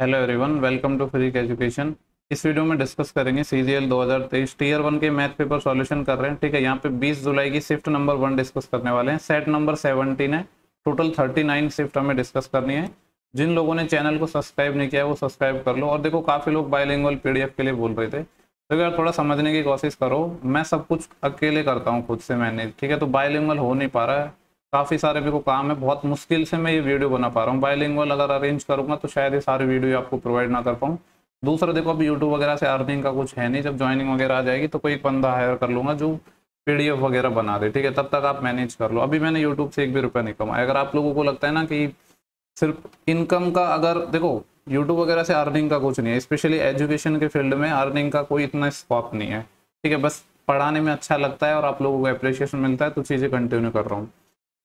Hello everyone, welcome to free education. इस video में discuss करेंगे सीजीएल 2023 टीयर 1 के मैथ पेपर सॉल्यूशन कर रहे हैं। ठीक है, यहाँ पे 20 जुलाई की शिफ्ट नंबर 1 डिस्कस करने वाले हैं। सेट नंबर 17 है। टोटल 39 शिफ्ट हमें डिस्कस करनी है। जिन लोगों ने चैनल को सब्सक्राइब नहीं किया है वो सब्सक्राइब कर लो। और देखो, काफ़ी लोग बायलिंगुअल पीडीएफ के लिए बोल रहे थे, तो यार थोड़ा समझने की कोशिश करो। मैं सब कुछ अकेले करता हूँ, खुद से मैनेज। ठीक है, तो बायलिंगुअल हो नहीं पा रहा है। काफ़ी सारे मेरे को काम है, बहुत मुश्किल से मैं ये वीडियो बना पा रहा हूँ। बायलिंगुअल अगर अरेंज करूंगा तो शायद ये सारी वीडियो आपको प्रोवाइड ना कर पाऊँ। दूसरा, देखो अभी यूट्यूब वगैरह से अर्निंग का कुछ है नहीं। जब ज्वाइनिंग वगैरह आ जाएगी तो कोई एक बंदा हायर कर लूंगा जो पीडीएफ वगैरह बना दे। ठीक है, तब तक आप मैनेज कर लो। अभी मैंने यूट्यूब से एक भी रुपया नहीं कमाया। अगर आप लोगों को लगता है ना कि सिर्फ इनकम का, अगर देखो यूट्यूब वगैरह से अर्निंग का कुछ नहीं है, स्पेशली एजुकेशन के फील्ड में अर्निंग का कोई इतना स्कोप नहीं है। ठीक है, बस पढ़ाने में अच्छा लगता है और आप लोगों को अप्रिसिएशन मिलता है, तो चीज़ें कंटिन्यू कर रहा हूँ।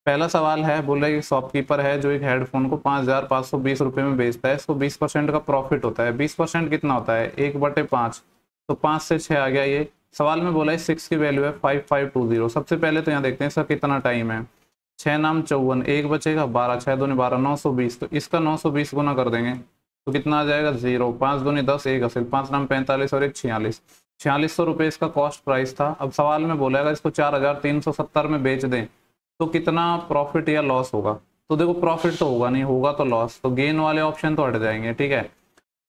पहला सवाल है, बोल रहा है कि शॉपकीपर है जो एक हेडफोन को 5,520 रुपये में बेचता है। इसको 20% का प्रॉफिट होता है। 20% कितना होता है? 1/5। तो 5 से 6 आ गया। ये सवाल में बोला है 6 की वैल्यू है 5520। सबसे पहले तो यहाँ देखते हैं इसका कितना टाइम है। 6 नाम 54, एक बचेगा 12, 6 दूनी 12, 920। तो इसका 920 गुना कर देंगे तो कितना आ जाएगा? 0। 5 दूनी 10, एक असिल, 5 नाम 45 और एक 46। 4600 रुपये इसका कॉस्ट प्राइस था। अब सवाल में बोला है इसको 4370 में बेच दें तो कितना प्रॉफिट या लॉस होगा। तो देखो, प्रॉफिट तो होगा नहीं, होगा तो लॉस। तो गेन वाले ऑप्शन तो हट जाएंगे। ठीक है,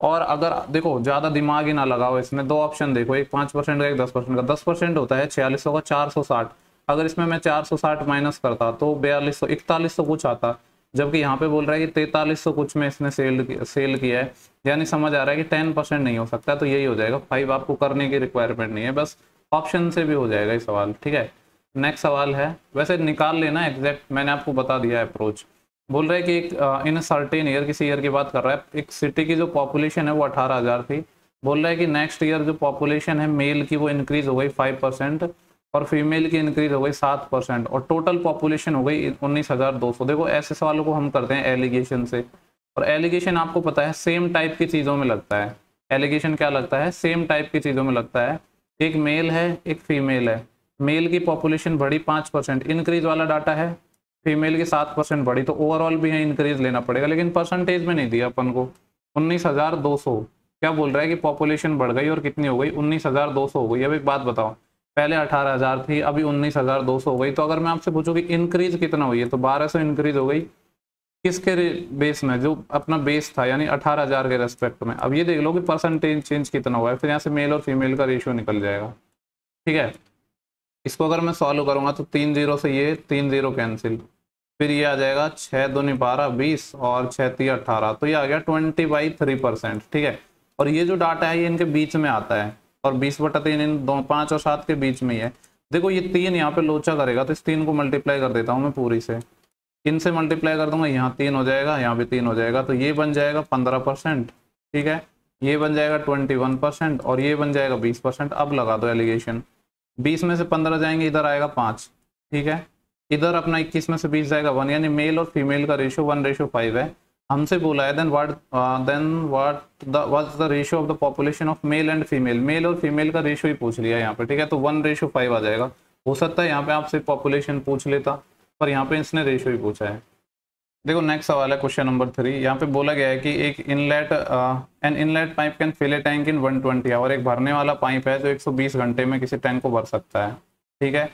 और अगर देखो ज़्यादा दिमाग ही ना लगाओ इसमें, दो ऑप्शन देखो, एक 5% का, एक 10% का। 10% होता है 4600 का 460। अगर इसमें मैं 460 माइनस करता तो 4200, 4100 कुछ आता। जबकि यहाँ पे बोल रहा है कि 4300 कुछ में इसने सेल किया है। यानी समझ आ रहा है कि 10% नहीं हो सकता। तो यही हो जाएगा 5। आपको करने की रिक्वायरमेंट नहीं है, बस ऑप्शन से भी हो जाएगा ये सवाल। ठीक है, नेक्स्ट सवाल है, वैसे निकाल लेना एग्जैक्ट, मैंने आपको बता दिया अप्रोच। बोल रहे हैं कि एक इन सर्टेन ईयर, किसी ईयर की बात कर रहा है, एक सिटी की जो पॉपुलेशन है वो 18,000 थी। बोल रहा है कि नेक्स्ट ईयर जो पॉपुलेशन है मेल की वो इंक्रीज हो गई 5% और फीमेल की इंक्रीज हो गई 7% और टोटल पॉपुलेशन हो गई 19,200। देखो, ऐसे सवालों को हम करते हैं एलिगेशन से। और एलिगेशन आपको पता है सेम टाइप की चीज़ों में लगता है। एलिगेशन क्या लगता है? सेम टाइप की चीज़ों में लगता है। एक मेल है, एक फीमेल है। मेल की पॉपुलेशन बढ़ी 5%, इंक्रीज वाला डाटा है। फीमेल की 7% बढ़ी, तो ओवरऑल भी है इंक्रीज लेना पड़ेगा, लेकिन परसेंटेज में नहीं दिया अपन को। 19,200। क्या बोल रहा है कि पॉपुलेशन बढ़ गई और कितनी हो गई? 19,200 हो गई। अब एक बात बताओ, पहले 18,000 थी, अभी 19,200 हो गई। तो अगर मैं आपसे पूछूं कि इंक्रीज कितना हुई है, तो 1200 इंक्रीज हो गई। किसके बेस में? जो अपना बेस था, यानी 18,000 के रेस्पेक्ट में। अब ये देख लो कि परसेंटेज चेंज कितना हुआ है, फिर यहाँ से मेल और फीमेल का रेशियो निकल जाएगा। ठीक है, इसको अगर मैं सॉल्व करूंगा तो 3 जीरो से ये 3 जीरो कैंसिल, फिर ये आ जाएगा 6 दूनी 12, 20 और 6 3 18। तो ये आ गया 20/3%। ठीक है, और ये जो डाटा है ये इनके बीच में आता है और 20/3 इन दो 5 और 7 के बीच में ही है। देखो, ये 3 यहाँ पे लोचा करेगा तो इस 3 को मल्टीप्लाई कर देता हूँ मैं पूरी से। इनसे मल्टीप्लाई कर दूंगा, यहाँ 3 हो जाएगा, यहाँ भी 3 हो जाएगा। तो ये बन जाएगा 15%। ठीक है, ये बन जाएगा 21% और ये बन जाएगा 20%। अब लगा दो एलिगेशन। 20 में से 15 जाएंगे, इधर आएगा 5। ठीक है, इधर अपना 21 में से 20 जाएगा 1, यानी मेल और फीमेल का रेशियो 1:5 है। हमसे बोला है what's the ratio of the population of male and female. Male और फीमेल का रेशियो ही पूछ लिया यहाँ पे। ठीक है, तो 1:5 आ जाएगा। हो सकता है यहाँ पे आपसे पॉपुलेशन पूछ लेता, पर यहाँ पे इसने रेशियो ही पूछा है। देखो, नेक्स्ट सवाल है क्वेश्चन नंबर 3। यहाँ पे बोला गया है कि एक an inlet pipe can fill a tank in 120 hour. एक भरने वाला पाइप है जो 120 घंटे में किसी टैंक को भर सकता है। ठीक है,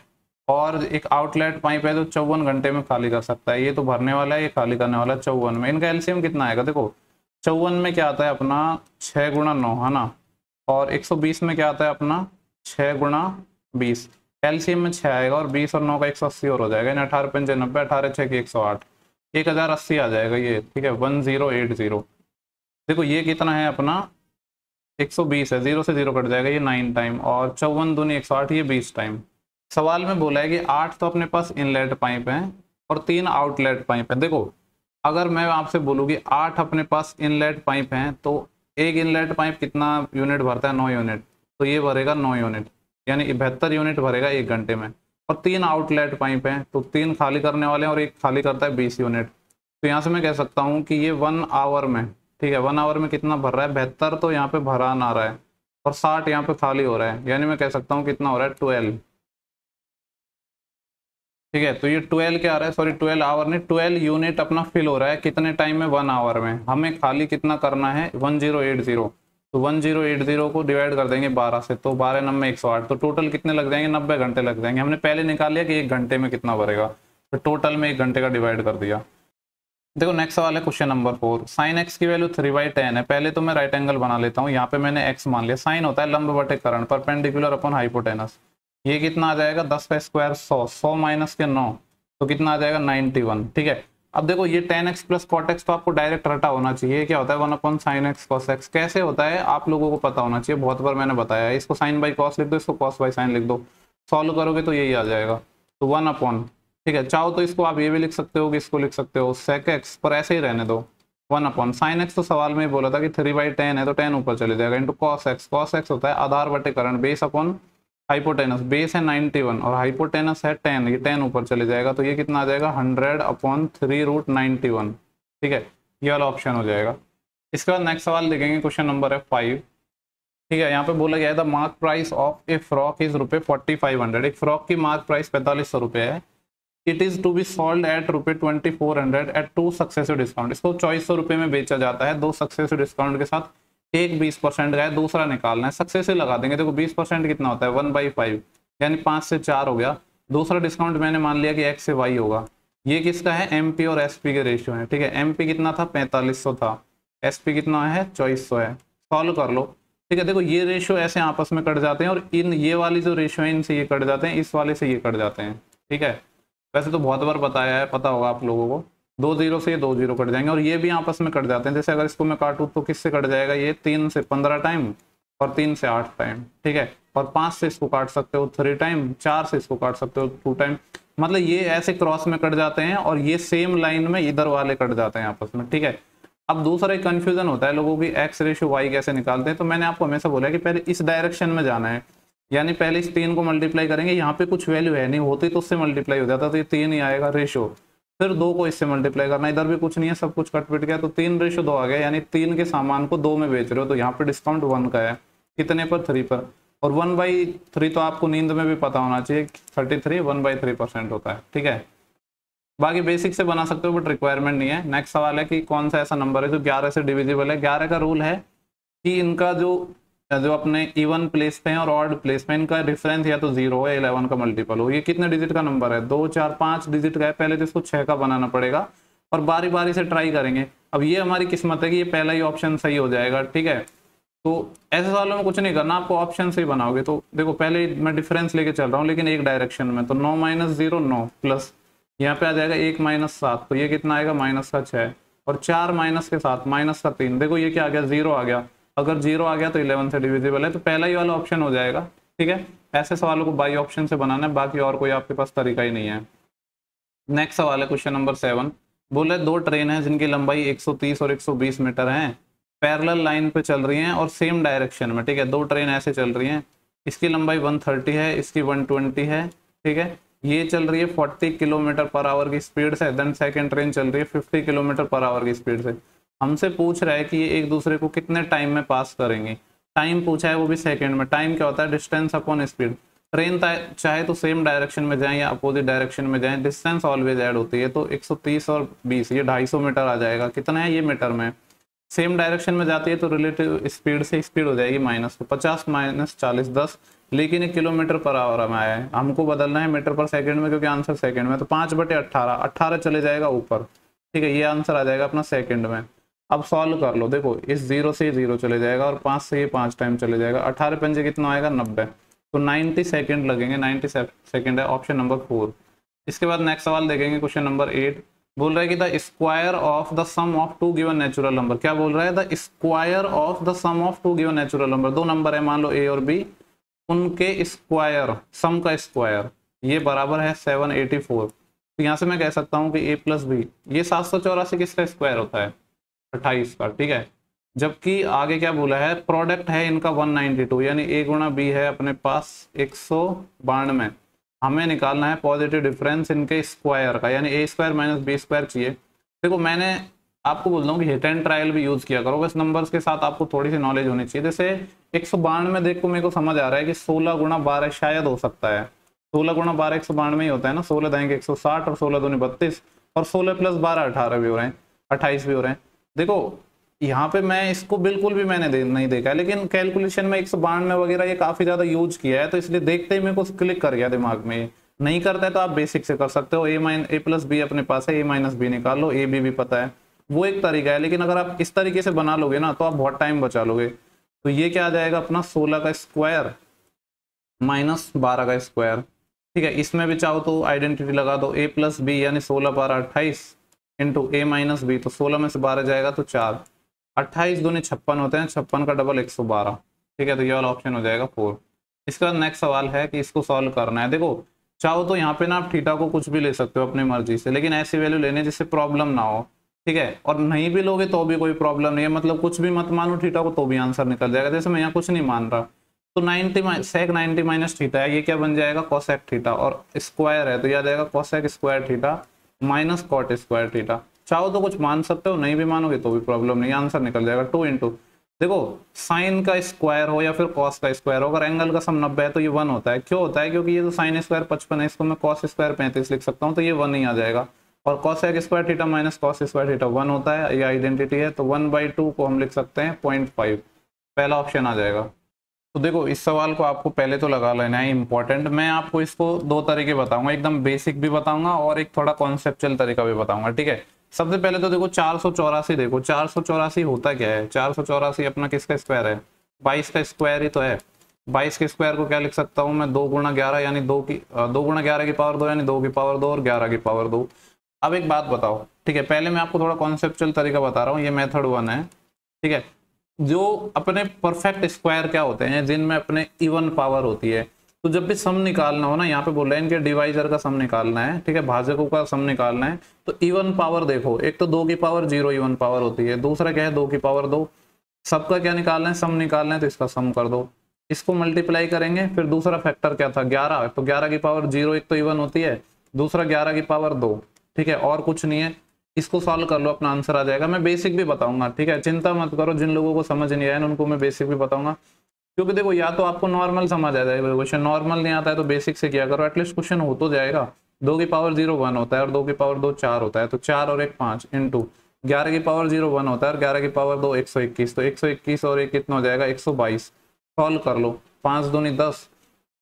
और एक आउटलेट पाइप है जो 54 घंटे में खाली कर सकता है। ये तो भरने वाला है, ये खाली करने वाला है 54 में। इनका एलसीएम कितना आएगा? देखो, 54 में क्या आता है अपना 6 × 9, है ना, और 120 में क्या आता है अपना 6 × 20। एलसीएम में 6 आएगा और 20 और 9 का 180 और हो जाएगा, यानी 18×5 = 90, 18×6 = 108, 1080 आ जाएगा ये। ठीक है, 1080। देखो, ये कितना है अपना 120 है, 0 से 0 कट जाएगा, ये 9 टाइम, और 54 दूनी 108, ये 20 टाइम। सवाल में बोला है कि 8 तो अपने पास इनलेट पाइप हैं और 3 आउटलेट पाइप हैं। देखो, अगर मैं आपसे बोलूँ कि 8 अपने पास इनलेट पाइप हैं तो एक इनलेट पाइप कितना यूनिट भरता है? 9 यूनिट। तो ये भरेगा 9 यूनिट, यानी 72 यूनिट भरेगा 1 घंटे में। और 3 आउटलेट पाइप हैं तो 3 खाली करने वाले हैं और एक खाली करता है 20 यूनिट। तो यहाँ से मैं कह सकता हूँ कि ये 1 आवर में, ठीक है, 1 आवर में कितना भर रहा है? 72 तो यहाँ पे भरा ना रहा है और 60 यहाँ पे खाली हो रहा है, यानी मैं कह सकता हूँ कितना हो रहा है? 12। ठीक है। तो ये 12 क्या आ रहा है, सॉरी 12 आवर नहीं, 12 यूनिट अपना फिल हो रहा है कितने टाइम में, 1 आवर में। हमें खाली कितना करना है 1080, तो 1080 को डिवाइड कर देंगे 12 से, तो 12 9 108, तो टोटल कितने लग जाएंगे 90 घंटे लग जाएंगे। हमने पहले निकाल लिया कि 1 घंटे में कितना भरेगा, तो टोटल में 1 घंटे का डिवाइड कर दिया। देखो नेक्स्ट सवाल है क्वेश्चन नंबर 4, साइन एक्स की वैल्यू 3/10 है। पहले तो मैं राइट एंगल बना लेता हूँ, यहाँ पे मैंने एक्स मान लिया। साइन होता है लंब बटे कर्ण, परपेंडिकुलर अपॉन हाइपोटेनस। ये कितना आ जाएगा 10 का स्क्वायर 100, 100 माइनस के 9, तो कितना आ जाएगा 91। ठीक है। अब देखो ये tan x plus cot x तो आपको डायरेक्ट रटा होना चाहिए, क्या होता है 1/sin x cos x। कैसे होता है आप लोगों को पता होना चाहिए, बहुत बार मैंने बताया है। इसको साइन बाई कॉस लिख दो, इसको कॉस बाई साइन लिख दो, सॉल्व करोगे तो यही आ जाएगा, तो 1/। ठीक है, चाहो तो इसको आप ये भी लिख सकते हो कि इसको लिख सकते हो sec x, पर ऐसे ही रहने दो 1/। sin x तो सवाल में ही बोला था कि 3/10 है, तो 10 ऊपर चले जाएगा, into cos x। cos x होता है आधार बटे कर्ण, बेस अपॉन हाइपोटेनस। बेस है 91 और हाइपोटेनस है 10, ये 10 ऊपर चले जाएगा, तो ये कितना आ जाएगा 100/3√91। ठीक है, ये वाला ऑप्शन हो जाएगा। इसके बाद नेक्स्ट सवाल देखेंगे, क्वेश्चन नंबर है 5। ठीक है, यहाँ पे बोला गया है the mark price of a frock is ₹4500। एक फ्रॉक की मार्क प्राइस 4500 रुपये है। It is to be sold at ₹2400 at 2 successive discount. इसको 2400 रुपये में बेचा जाता है 2 सक्सेसिव डिस्काउंट के साथ। एक 20% का है, दूसरा निकालना है, सक्सेसिव लगा देंगे। देखो 20% कितना होता है 1/5, यानी 5 से 4 हो गया। दूसरा डिस्काउंट मैंने मान लिया कि x से y होगा। ये किसका है MP और SP के रेशियो है। ठीक है, MP कितना था 4500 था, SP कितना है 2400 है। सॉल्व कर लो। ठीक है, देखो ये रेशियो ऐसे आपस में कट जाते हैं, और इन ये वाली जो रेशियो है इनसे ये कट जाते हैं, इस वाले से ये कट जाते हैं। ठीक है, वैसे तो बहुत बार बताया है, पता होगा आप लोगों को। 2 0 से ये 2 0 कट जाएंगे, और ये भी आपस में कट जाते हैं। जैसे अगर इसको मैं काटूं तो किससे कट जाएगा, ये 3 से 15 टाइम और 3 से 8 टाइम। ठीक है, और 5 से इसको काट सकते हो 3 टाइम, 4 से इसको काट सकते हो 2 टाइम। मतलब ये ऐसे क्रॉस में कट जाते हैं, और ये सेम लाइन में इधर वाले कट जाते हैं आपस में। ठीक है, अब दूसरा एक कंफ्यूजन होता है लोगों की, x रेशियो y कैसे निकालते हैं। तो मैंने आपको हमेशा बोला कि पहले इस डायरेक्शन में जाना है, यानी पहले इस 3 को मल्टीप्लाई करेंगे। यहाँ पे कुछ वैल्यू है नहीं, होती तो उससे मल्टीप्लाई हो जाता, तो ये 3 ही आएगा रेशियो। फिर 2 को इससे मल्टीप्लाई करना, इधर भी कुछ नहीं है, सब कुछ कट पिट गया, तो 3 रेशियो 2 आ गया। यानी 3 के सामान को 2 में बेच रहे हो, तो यहाँ पे डिस्काउंट 1 का है। कितने पर 3 पर, और 1/3 तो आपको नींद में भी पता होना चाहिए, 33 1/3% होता है। ठीक है, बाकी बेसिक से बना सकते हो, बट रिक्वायरमेंट नहीं है। नेक्स्ट सवाल है कि कौन सा ऐसा नंबर है जो 11 से डिविजिबल है। 11 का रूल है कि इनका जो अपने इवन प्लेस पे हैं और ऑड प्लेस में, इनका डिफरेंस या तो 0 हो या 11 का मल्टीपल हो। ये कितने डिजिट का नंबर है, 2 4 5 डिजिट का है। पहले तो इसको 6 का बनाना पड़ेगा, और बारी बारी से ट्राई करेंगे। अब ये हमारी किस्मत है कि ये पहला ही ऑप्शन सही हो जाएगा। ठीक है, तो ऐसे सवालों में कुछ नहीं करना, आपको ऑप्शन से ही बनाओगे। तो देखो पहले मैं डिफरेंस लेके चल रहा हूँ, लेकिन एक डायरेक्शन में, तो 9 - 0 9 प्लस यहाँ पे आ जाएगा 1 - 7, तो ये कितना आएगा -6, और 4 माइनस के साथ -3। देखो ये क्या आ गया 0 आ गया। अगर 0 आ गया तो 11 से डिविजिबल है, तो पहला ही वाला ऑप्शन हो जाएगा। ठीक है, ऐसे सवालों को बाई ऑप्शन से बनाना है, बाकी और कोई आपके पास तरीका ही नहीं है। नेक्स्ट सवाल है क्वेश्चन नंबर 7। बोले 2 ट्रेन है जिनकी लंबाई 130 और 120 मीटर है, पैरेलल लाइन पे चल रही हैं और सेम डायरेक्शन में। ठीक है, 2 ट्रेन ऐसे चल रही हैं, इसकी लंबाई 130 है, इसकी 120 है। ठीक है, ये चल रही है 40 किलोमीटर पर आवर की स्पीड से, देन सेकंड ट्रेन चल रही है 50 किलोमीटर पर आवर की स्पीड से। हमसे पूछ रहा है कि ये एक दूसरे को कितने टाइम में पास करेंगे। टाइम पूछा है वो भी सेकंड में। टाइम क्या होता है, डिस्टेंस अपॉन स्पीड। ट्रेन चाहे तो सेम डायरेक्शन में जाएं या अपोजिट डायरेक्शन में जाएं, डिस्टेंस ऑलवेज ऐड होती है। तो 130 और 20 ये 250 मीटर आ जाएगा। कितना है ये मीटर में। सेम डायरेक्शन में जाती है तो रिलेटिव स्पीड से स्पीड हो जाएगी माइनस, तो 50 - 40 10, लेकिन ये किलोमीटर पर आवर में आया है, हमको बदलना है मीटर पर सेकंड में, क्योंकि आंसर सेकंड में। तो 5/18 18 चले जाएगा ऊपर। ठीक है, ये आंसर आ जाएगा अपना सेकंड में। अब सॉल्व कर लो, देखो इस 0 से 0 चले जाएगा, और 5 से ये 5 टाइम चले जाएगा। 18 पंजे कितना आएगा 90, तो 90 सेकेंड लगेंगे। 90 सेकेंड है ऑप्शन नंबर 4। इसके बाद नेक्स्ट सवाल देखेंगे क्वेश्चन नंबर 8। बोल रहा है कि the square of the sum of 2 given natural number. क्या बोल रहा है, the square of the sum of 2 given natural number. 2 number है मान लो A और B, उनके स्क्वायर, सम का स्क्वायर ये बराबर है 784। तो यहाँ से मैं कह सकता हूँ कि A + B, ये 784 किसका स्क्वायर होता है 28 का। ठीक है, जबकि आगे क्या बोला है, प्रोडक्ट है इनका 192, यानी A × B है अपने पास 192। हमें निकालना है पॉजिटिव डिफरेंस इनके स्क्वायर का, यानी A² - B² चाहिए। देखो मैंने आपको बोल रहा हूँ कि हिट एंड ट्रायल भी यूज किया करो, बस नंबर्स के साथ आपको थोड़ी सी नॉलेज होनी चाहिए। जैसे 192 में देखो मेरे को समझ आ रहा है कि 16 × 12 शायद हो सकता है, 16 गुणा 12 192 ही होता है ना, 16 देंगे 160 और 16 दूनी 32 और 16 प्लस 12 18 भी हो रहे हैं, 28 भी हो रहे हैं। देखो यहाँ पे मैं इसको बिल्कुल भी मैंने नहीं देखा है, लेकिन कैलकुलेशन में 192 वगैरह ये काफी ज्यादा यूज किया है, तो इसलिए देखते ही मेरे को क्लिक कर गया दिमाग में। नहीं करता है तो आप बेसिक से कर सकते हो, ए प्लस बी अपने पास है, ए माइनस बी निकाल लो, ए बी भी पता है, वो एक तरीका है। लेकिन अगर आप इस तरीके से बना लोगे ना तो आप बहुत टाइम बचा लोगे। तो ये क्या आ जाएगा अपना 16 का स्क्वायर माइनस 12 का स्क्वायर, ठीक है। इसमें भी चाहो तो आइडेंटिटी लगा दो, ए प्लस बी यानी 16 12 28 इंटू ए माइनस बी, तो 16 में से 12 जाएगा तो 4, 28 दूनी 56 होते हैं, 56 का डबल 112, ठीक है। तो ये वाला ऑप्शन हो जाएगा 4। इसका नेक्स्ट सवाल है कि इसको सॉल्व करना है। देखो चाहो तो यहाँ पे ना आप थीटा को कुछ भी ले सकते हो अपनी मर्जी से, लेकिन ऐसी वैल्यू लेने जिससे प्रॉब्लम ना हो, ठीक है। और नहीं भी लोगे तो भी कोई प्रॉब्लम नहीं है, मतलब कुछ भी मत मानो थीटा को तो भी आंसर निकल जाएगा। जैसे मैं यहाँ कुछ नहीं मान रहा, तो 90 सेक 90 माइनस थीटा है, ये क्या बन जाएगा कोसेक थीटा, और स्क्वायर है तो यह आ जाएगा cosec square theta minus cot square theta. चाहो तो कुछ मान सकते हो, नहीं भी मानोगे तो भी प्रॉब्लम नहीं, आंसर निकल जाएगा 2 इंटू, देखो साइन का स्क्वायर हो या फिर कॉस का स्क्वायर हो, अगर एंगल का सम 90 है तो ये 1 होता है। क्यों होता है? क्योंकि ये तो साइन स्क्वायर 55 है, इसको मैं कॉस स्क्वायर 35 लिख सकता हूँ, तो ये 1 ही आ जाएगा। और cosec square theta minus cos square theta 1 होता है, ये आइडेंटिटी है, तो 1/2 को हम लिख सकते हैं 0.5, पहला ऑप्शन आ जाएगा। तो देखो इस सवाल को आपको पहले तो लगा लेना है इंपॉर्टेंट। मैं आपको इसको दो तरीके बताऊंगा, एकदम बेसिक भी बताऊंगा और एक थोड़ा कॉन्सेप्चुअल तरीका भी बताऊंगा, ठीक है। सबसे पहले तो देखो 484, देखो 484 होता क्या है? 484 अपना किसका स्क्वायर है? 22 का स्क्वायर ही तो है। 22 के स्क्वायर को क्या लिख सकता हूँ मैं? 2 गुणा 11 यानी 2 गुणा 11 की पावर 2 यानी 2 की पावर 2 और 11 की पावर 2। अब एक बात बताओ, ठीक है, पहले मैं आपको थोड़ा कॉन्सेप्चुअल तरीका बता रहा हूँ, ये मेथड 1 है, ठीक है। जो अपने परफेक्ट स्क्वायर क्या होते हैं? जिनमें अपने इवन पावर होती है। तो जब भी सम निकालना हो ना, यहाँ पे बोल रहे हैं इनके डिवाइजर का सम निकालना है, ठीक है, भाजकों का सम निकालना है, तो इवन पावर देखो, एक तो 2 की पावर 0 इवन पावर होती है, दूसरा क्या है 2 की पावर 2। सबका क्या निकालना है? सम निकालना है, तो इसका सम कर दो, इसको मल्टीप्लाई करेंगे। फिर दूसरा फैक्टर क्या था? 11, तो 11 की पावर 0 एक तो इवन होती है, दूसरा 11 की पावर 2, ठीक है, और कुछ नहीं है। इसको सॉल्व कर लो, अपना आंसर आ जाएगा। मैं बेसिक भी बताऊंगा, ठीक है, चिंता मत करो, जिन लोगों को समझ नहीं आया ना उनको मैं बेसिक भी बताऊंगा, क्योंकि देखो या तो आपको नॉर्मल समझ आ जाएगा क्वेश्चन, नॉर्मल नहीं आता है तो बेसिक से किया करो, एटलीस्ट क्वेश्चन हो तो जाएगा। 2 की पावर 0 1 होता है और 2 की पावर 2 4 होता है, तो 4 और 1 5 इंटू 11 की पावर 0 1 होता है और 11 की पावर 2 121, तो 121 और 1 कितना हो जाएगा? 122। सॉल्व कर लो, 5 दूनी 10,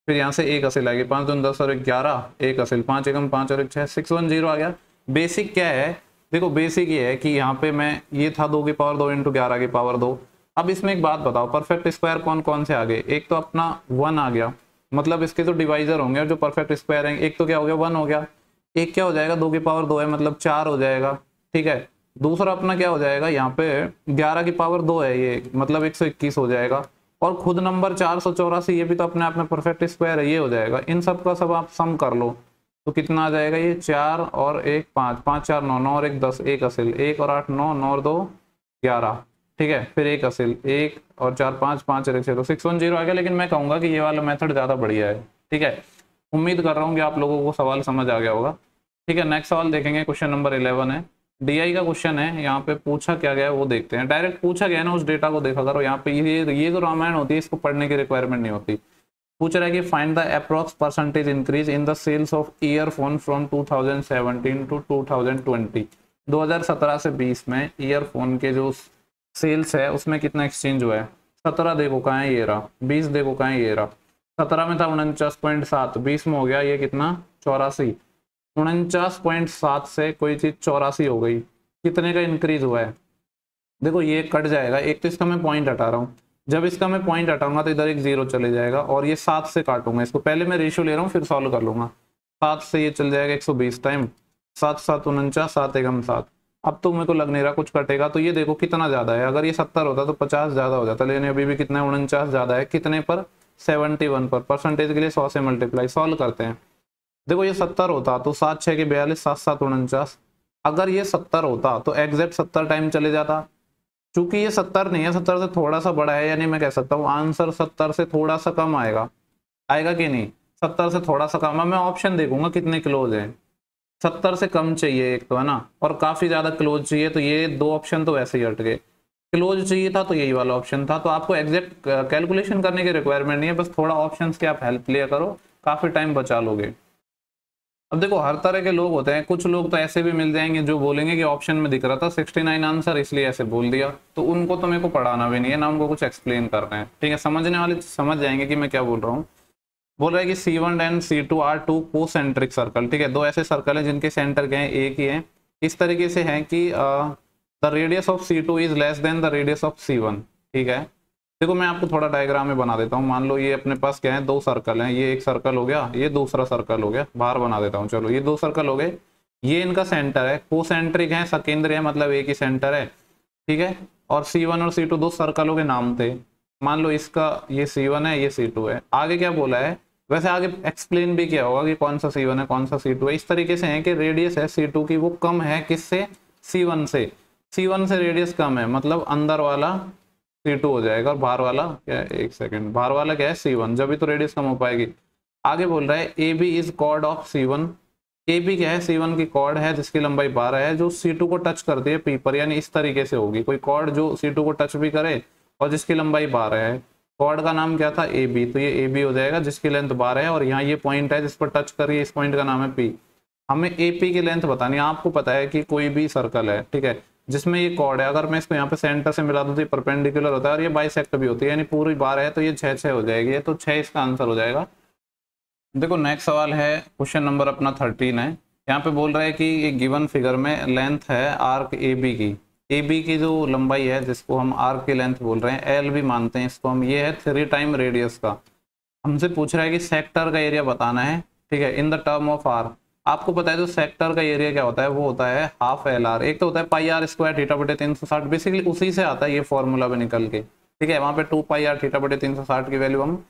फिर यहाँ से 1 असिल आएगी, 5 दूनी 10 और 1 11, 1 असिल, 5 एकम 5 और 1 6, 610 आ गया। बेसिक क्या है? देखो बेसिक ये है कि यहाँ पे मैं ये था 2 की पावर 2 इंटू 11 की पावर 2। अब इसमें एक बात बताओ, परफेक्ट स्क्वायर कौन कौन से आ गए? एक तो अपना 1 आ गया, मतलब इसके तो डिवाइजर होंगे, और जो परफेक्ट स्क्वायर है, एक तो क्या हो गया 1 हो गया, एक क्या हो जाएगा 2 की पावर 2 है मतलब 4 हो जाएगा, ठीक है। दूसरा अपना क्या हो जाएगा? यहाँ पे 11 की पावर 2 है, ये मतलब 121 हो जाएगा, और खुद नंबर 484 ये भी तो अपने आप में परफेक्ट स्क्वायर है, ये हो जाएगा। इन सब का सब आप सम कर लो तो कितना आ जाएगा? ये 4 और 1 5, 5 4 9, 9 और 1 10, 1 असिल, 1 और 8 9, 9 और 2 11, ठीक है, फिर 1 असिल, 1 और 4 5, 5 और 1 6, तो 610 आ गया। लेकिन मैं कहूंगा कि ये वाला मेथड ज्यादा बढ़िया है, ठीक है। उम्मीद कर रहा हूँ कि आप लोगों को सवाल समझ आ गया होगा, ठीक है। नेक्स्ट सवाल देखेंगे, क्वेश्चन नंबर 11 है, डीआई का क्वेश्चन है। यहाँ पे पूछा क्या गया है वो देखते हैं, डायरेक्ट पूछा गया है ना, उस डेटा को देखा करो। यहाँ पे ये जो रामायण होती है इसको पढ़ने की रिक्वायरमेंट नहीं होती। पूछ रहा है कि find the approx percentage increase in the sales of earphone from 2017 to 2020। 2017 से 20 में ईयरफोन के जो सेल्स है उसमें कितना एक्सचेंज हुआ है? 17 देखो कहाँ है ये रहा, 20 देखो कहाँ है ये रहा। 17 में था 49.7, 20 में हो गया ये कितना? 84। 49.7 से कोई चीज 84 हो गई, कितने का इंक्रीज हुआ है? देखो ये कट जाएगा, एक तो इसका मैं पॉइंट हटा रहा हूँ, जब इसका मैं पॉइंट हटाऊंगा तो इधर एक 0 चले जाएगा, और ये 7 से काटूंगा इसको, पहले मैं रेशियो ले रहा हूँ फिर सॉल्व कर लूंगा। 7 से ये चल जाएगा 120 टाइम, 7 7 49, 7 एकम 7। अब तो मेरे को लग नहीं रहा कुछ कटेगा, तो ये देखो कितना ज्यादा है, अगर ये 70 होता तो 50 ज्यादा हो जाता, लेकिन अभी भी कितना है? 49 ज्यादा है, कितने पर? 71 पर। परसेंटेज के लिए 100 से मल्टीप्लाई, सॉल्व करते हैं। देखो ये 70 होता तो 7 6 के 42, 7 7 49, अगर ये 70 होता तो एग्जैक्ट 70 टाइम चले जाता। चूंकि ये 70 नहीं है, 70 से थोड़ा सा बड़ा है, यानी मैं कह सकता हूँ आंसर 70 से थोड़ा सा कम आएगा। आएगा कि नहीं? 70 से थोड़ा सा कम है, मैं ऑप्शन देखूंगा कितने क्लोज है। 70 से कम चाहिए एक तो, है ना, और काफी ज्यादा क्लोज चाहिए, तो ये 2 ऑप्शन तो वैसे ही हट गए। क्लोज चाहिए था तो यही वाला ऑप्शन था। तो आपको एग्जैक्ट कैलकुलेशन करने की रिक्वायरमेंट नहीं है, बस थोड़ा ऑप्शंस की आप हेल्प लिया करो, काफ़ी टाइम बचा लोगे। अब देखो हर तरह के लोग होते हैं, कुछ लोग तो ऐसे भी मिल जाएंगे जो बोलेंगे कि ऑप्शन में दिख रहा था 69 आंसर इसलिए ऐसे बोल दिया, तो उनको तो मेरे को पढ़ाना भी नहीं है ना उनको कुछ एक्सप्लेन करना है, ठीक है। समझने वाले समझ जाएंगे कि मैं क्या बोल रहा हूँ। बोल रहा है कि C1 and C2 are two concentric circle, ठीक है, दो ऐसे सर्कल हैं जिनके सेंटर क्या है, एक ही है। इस तरीके से है कि the radius of C2 is less than the radius of C1, ठीक है। देखो मैं आपको थोड़ा डायग्राम में बना देता हूँ। मान लो ये अपने पास क्या है, दो सर्कल हैं, ये एक सर्कल हो गया, ये दूसरा सर्कल हो गया, बाहर बना देता हूँ। चलो ये दो सर्कल हो गए, ये इनका सेंटर है, कोसेंट्रिक है, सकेंद्र है, मतलब एक ही सेंटर है, ठीक है। और C1 और C2 दो सर्कलों के नाम थे। मान लो इसका ये C1 है, ये C2 है। आगे क्या बोला है, वैसे आगे एक्सप्लेन भी किया होगा कि कौन सा C1 है कौन सा C2 है। इस तरीके से है कि रेडियस है C2 की वो कम है किससे, C1 से। C1 से रेडियस कम है, मतलब अंदर वाला C2 हो जाएगा और बाहर वाला क्या है, एक सेकंड, बाहर वाला क्या है C1, जब भी तो रेडियस कम हो पाएगी। आगे बोल रहा है AB is chord of C1। AB क्या है, C1 की कॉर्ड है जिसकी लंबाई 12 है, जो C2 को टच करती है P पर, यानी इस तरीके से होगी कोई कॉर्ड जो C2 को टच भी करे और जिसकी लंबाई 12 है। कॉर्ड का नाम क्या था, AB, तो ये AB हो जाएगा जिसकी लेंथ 12 है, और यहाँ ये पॉइंट है जिस पर टच कर रही है, इस पॉइंट का नाम है P। हमें AP की लेंथ बतानी है। आपको पता है कि कोई भी सर्कल है, ठीक है, जिसमें ये कॉर्ड है, अगर मैं इसको यहाँ पे सेंटर से मिला दूँ तो परपेंडिकुलर होता है और ये बाइसेक्ट भी होती है, यानी पूरी 12 है तो ये 6 हो जाएगी, तो 6 इसका आंसर हो जाएगा। देखो नेक्स्ट सवाल है, क्वेश्चन नंबर अपना 13 है। यहाँ पे बोल रहा है कि एक गिवन फिगर में लेंथ है आर्क AB की, AB की जो लंबाई है जिसको हम आर्क की लेंथ बोल रहे हैं, L भी मानते हैं इसको हम, ये है 3 टाइम रेडियस का। हमसे पूछ रहा है कि सेक्टर का एरिया बताना है, ठीक है, in the term of R। आपको पता है जो सेक्टर का एरिया क्या होता है, वो होता है हाफ LR। एक तो होता है पाई R स्क्वायर थीटा बटे 360, बेसिकली उसी से आता है ये फॉर्मूला में निकल के, ठीक है। वहाँ पे 2 पाई R थीटा बटे 360 की वैल्यू हम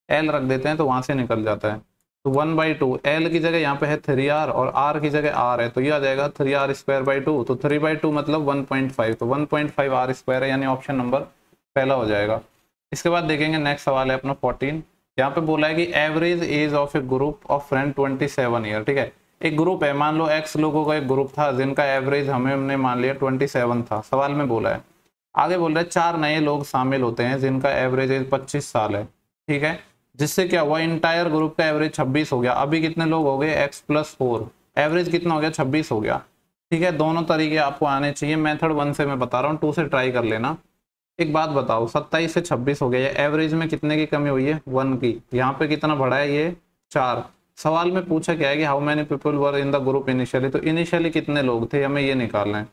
L रख देते हैं तो वहां से निकल जाता है। तो 1/2, L की जगह यहाँ पे है 3R और R की जगह R है, तो ये आ जाएगा 3R स्क्वायर बाई 2, तो 3/2 मतलब 1.5, तो 1.5 R स्क्वायर है, यानी ऑप्शन नंबर पहला हो जाएगा। इसके बाद देखेंगे नेक्स्ट सवाल है अपना 14। यहाँ पे बोला है कि average age of A group of friend 27 year, ठीक है। एक ग्रुप है, मान लो X लोगों का एक ग्रुप था जिनका एवरेज हमने मान लिया 27 था, सवाल में बोला है। आगे बोल रहा है 4 नए लोग शामिल होते हैं जिनका एवरेज एज 25 साल है, ठीक है, जिससे क्या हुआ, इंटायर ग्रुप का एवरेज 26 हो गया। अभी कितने लोग हो गए, X + 4, एवरेज कितना हो गया, 26 हो गया, ठीक है। दोनों तरीके आपको आने चाहिए, मेथड 1 से मैं बता रहा हूँ, 2 से ट्राई कर लेना। एक बात बताओ, 27 से 26 हो गया, एवरेज में कितने की कमी हुई है, 1 की। यहाँ पे कितना बढ़ा है, ये 4। सवाल में पूछा क्या है कि how many people were in the group initially, तो इनिशियली कितने लोग थे, हमें ये निकालना है।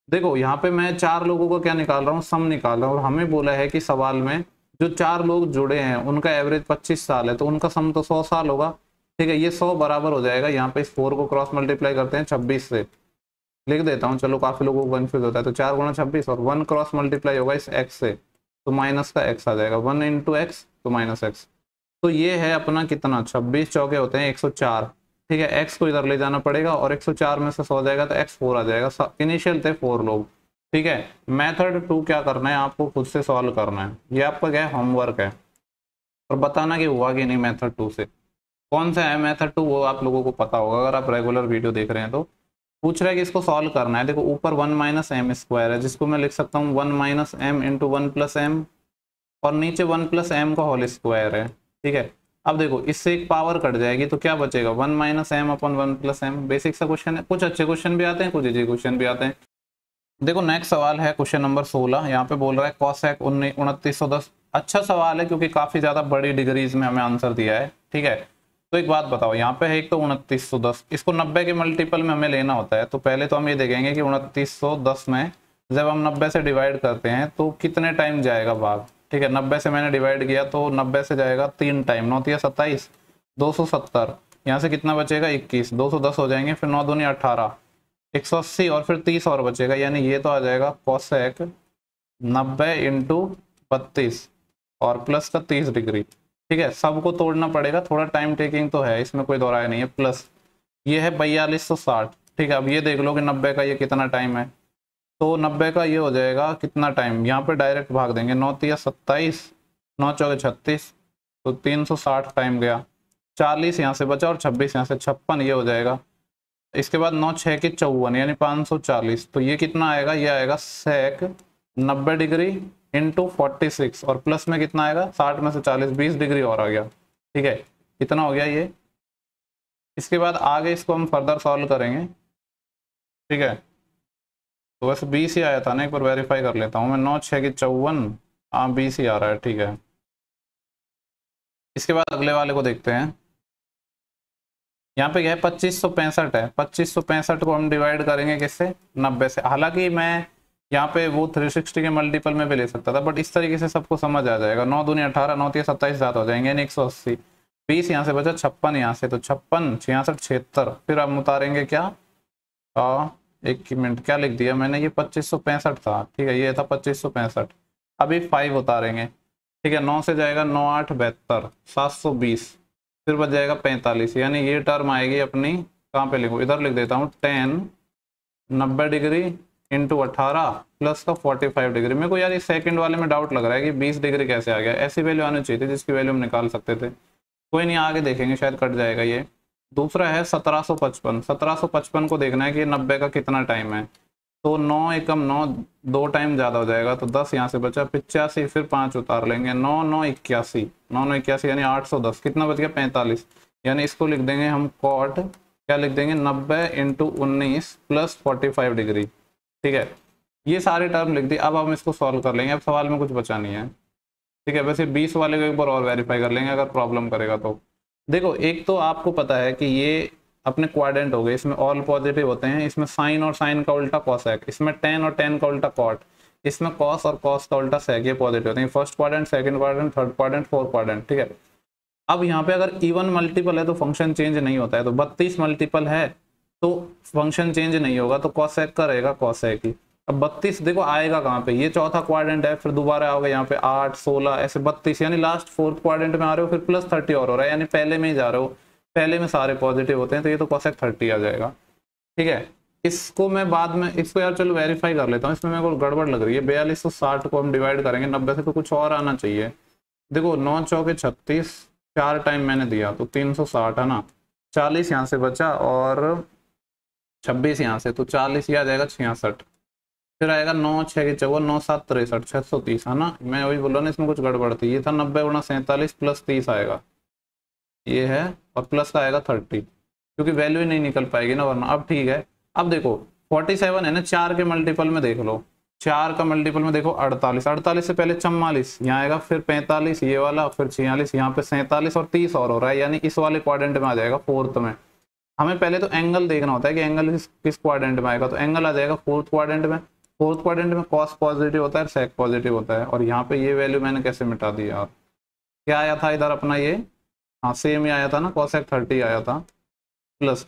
देखो यहाँ पे मैं 4 लोगों को क्या निकाल रहा हूँ, सम निकाल रहा हूँ, और हमें बोला है कि सवाल में जो 4 लोग जुड़े हैं उनका एवरेज 25 साल है, तो उनका सम तो 100 साल होगा, ठीक है। ये 100 बराबर हो जाएगा, यहाँ पे इस 4 को क्रॉस मल्टीप्लाई करते हैं 26 से, लिख देता हूँ, चलो काफी लोगों को कंफ्यूज होता है। तो 4 गुणा 26 और 1 क्रॉस मल्टीप्लाई होगा इस x से, तो माइनस का x आ जाएगा, 1 × x तो -x। तो ये है अपना कितना, 26 चौके होते हैं 104, ठीक है। x को इधर ले जाना पड़ेगा और 104 में से 100 जाएगा तो x 4 आ जाएगा। इनिशियल थे 4 लोग, ठीक है। मेथड 2 क्या करना है, आपको खुद से सॉल्व करना है, ये आपका क्या है, होमवर्क है, और बताना कि हुआ कि नहीं मेथड 2 से। कौन सा है मेथड 2 वो आप लोगों को पता होगा अगर आप रेगुलर वीडियो देख रहे हैं। तो पूछ रहा है कि इसको सॉल्व करना है। देखो ऊपर 1 - m स्क्वायर है, जिसको मैं लिख सकता हूँ 1 - m × 1 + m, और नीचे 1 + m का होल स्क्वायर है, ठीक है। अब देखो इससे एक पावर कट जाएगी तो क्या बचेगा, 1 - m / 1 + m। बेसिक सा क्वेश्चन है, कुछ अच्छे क्वेश्चन भी आते हैं, कुछ इजी क्वेश्चन भी आते हैं। देखो नेक्स्ट सवाल है क्वेश्चन नंबर 16। यहाँ पे बोल रहा है कॉसेक 2910। अच्छा सवाल है क्योंकि काफी ज्यादा बड़ी डिग्रीज में हमें आंसर दिया है, ठीक है। तो एक बात बताओ, यहाँ पे है एक तो 2910, इसको 90 के मल्टीपल में हमें लेना होता है। तो पहले तो हम ये देखेंगे कि 2910 में जब हम 90 से डिवाइड करते हैं तो कितने टाइम जाएगा भाग, ठीक है। 90 से मैंने डिवाइड किया तो 90 से जाएगा 3 टाइम, 9 × 27, 270, यहाँ से कितना बचेगा 21, 210 हो जाएंगे, फिर 9 दूनी 18, 180 और फिर 30 और बचेगा, यानी ये तो आ जाएगा कॉसेक 90 × 32 और प्लस का 30 डिग्री, ठीक है। सबको तोड़ना पड़ेगा, थोड़ा टाइम टेकिंग तो है, इसमें कोई दो राय नहीं है। प्लस ये है 4260, ठीक है। अब ये देख लो कि 90 का ये कितना टाइम है, तो 90 का ये हो जाएगा कितना टाइम, यहाँ पे डायरेक्ट भाग देंगे, 9 × 3 = 27, 9 × 4 = 36, तो 360 टाइम गया, 40 यहाँ से बचा और 26 यहाँ से 56, ये हो जाएगा। इसके बाद 9 × 6 = 54, यानी 540, तो ये कितना आएगा, ये आएगा सेक 90 डिग्री × 46, और प्लस में कितना आएगा 60 में से 40, 20 डिग्री और आ गया, ठीक है। इतना हो गया ये। इसके बाद आगे इसको हम फर्दर सॉल्व करेंगे, ठीक है। तो वैसे 20 ही आया था ना, एक बार वेरीफाई कर लेता हूँ मैं। 9 6 की 54, हाँ 20 ही आ रहा है, ठीक है। इसके बाद अगले वाले को देखते हैं। यहाँ पे क्या है, 2565 है। 2565 को हम डिवाइड करेंगे किससे, 90 से। हालांकि मैं यहाँ पे वो 360 के मल्टीपल में भी ले सकता था, बट इस तरीके से सबको समझ आ जाएगा। 9 दूनी 18, 9 27 ज्यादा हो जाएंगे, यानी 180। 20 यहाँ से बचा, 56 यहाँ से, तो 56 66 76। फिर हम उतारेंगे क्या, एक मिनट, क्या लिख दिया मैंने, ये 2565 था, ठीक है, ये था 2565। अभी 5 उतारेंगे, ठीक है। 9 से जाएगा 9 8 72, 720। फिर बच जाएगा 45, यानी ये टर्म आएगी अपनी, कहाँ पे लिखूँ, इधर लिख देता हूँ। 10 90 डिग्री इंटू 18 प्लस का 45 डिग्री। मेरे को यार ये सेकंड वाले में डाउट लग रहा है कि 20 डिग्री कैसे आ गया। ऐसी वैल्यू आनी चाहिए थी जिसकी वैल्यू हम निकाल सकते थे। कोई नहीं, आगे देखेंगे, शायद कट जाएगा ये। दूसरा है 1755। 1755 को देखना है कि 90 का कितना टाइम है। तो 9 एकम 9, 2 टाइम ज़्यादा हो जाएगा, तो 10 यहाँ से बचा, 85। फिर 5 उतार लेंगे, 9 9 81, 9 9 81 यानी 810। कितना बच गया, 45। यानी इसको लिख देंगे हम कॉट, क्या लिख देंगे, 90 इंटू 19 प्लस 45 डिग्री, ठीक है। ये सारे टर्म लिख दी। अब हम इसको सॉल्व कर लेंगे, अब सवाल में कुछ बचा नहीं है, ठीक है। वैसे 20 वाले को एक बार और वेरीफाई कर लेंगे, अगर प्रॉब्लम करेगा तो। देखो, एक तो आपको पता है कि ये अपने क्वाड्रेंट हो गए, इसमें ऑल पॉजिटिव होते हैं, इसमें साइन और साइन का उल्टा कॉसेक, इसमें टेन और टेन का उल्टा कॉट, इसमें कॉस और कॉस का उल्टा सेक, ये पॉजिटिव होते हैं। First quadrant, second quadrant, third quadrant, fourth quadrant, ठीक है। अब यहाँ पे अगर इवन मल्टीपल है तो फंक्शन चेंज नहीं होता है। तो 32 मल्टीपल है तो फंक्शन चेंज नहीं होगा, तो कॉसेक का रहेगा कॉसेक ही। अब 32 देखो आएगा कहाँ पे, ये चौथा क्वाड्रेंट है, फिर दोबारा आओगे यहाँ पे 8 16 ऐसे 32, यानी लास्ट फोर्थ क्वाड्रेंट में आ रहे हो, फिर प्लस 30 और हो रहा है, यानी पहले में ही जा रहे हो, पहले में सारे पॉजिटिव होते हैं, तो ये तो कॉसेक 30 आ जाएगा, ठीक है। इसको मैं बाद में, इसको यार चलो वेरीफाई कर लेता हूँ, इसमें मेरे को गड़बड़ लग रही है। 4260 को हम डिवाइड करेंगे 90 से, तो कुछ और आना चाहिए। देखो 9 चौके 36, 4 टाइम मैंने दिया तो 360 है ना, 40 यहाँ से बचा और 26 यहाँ से, तो 40 ही आ जाएगा 66। फिर आएगा 9 6 की 54, 9 7 63, 630 है ना। मैं वही बोल रहा ना, इसमें कुछ गड़बड़ थी। ये था 90 गुणा 47 प्लस 30 आएगा, ये है, और प्लस का आएगा 30, क्योंकि वैल्यू ही नहीं निकल पाएगी ना वरना। अब ठीक है, अब देखो 47 है ना, 4 के मल्टीपल में देख लो, 4 का मल्टीपल में देखो 48, 48 से पहले 44 यहाँ आएगा, फिर 45 ये वाला, फिर 46 यहाँ पे, 47 और 30 और हो रहा है, यानी इस वाले क्वाड्रेंट में आ जाएगा, फोर्थ में। हमें पहले तो एंगल देखना होता है कि एंगल किस क्वाड्रेंट में आएगा, तो एंगल आ जाएगा फोर्थ क्वाड्रेंट में। फोर्थ क्वाड्रेंट में कॉस पॉजिटिव होता है, सेक पॉजिटिव होता है। और यहाँ पे ये वैल्यू मैंने कैसे मिटा दी यार, क्या आया था इधर अपना ये, हाँ सेम ही आया था ना, कॉसेक 30 आया था, प्लस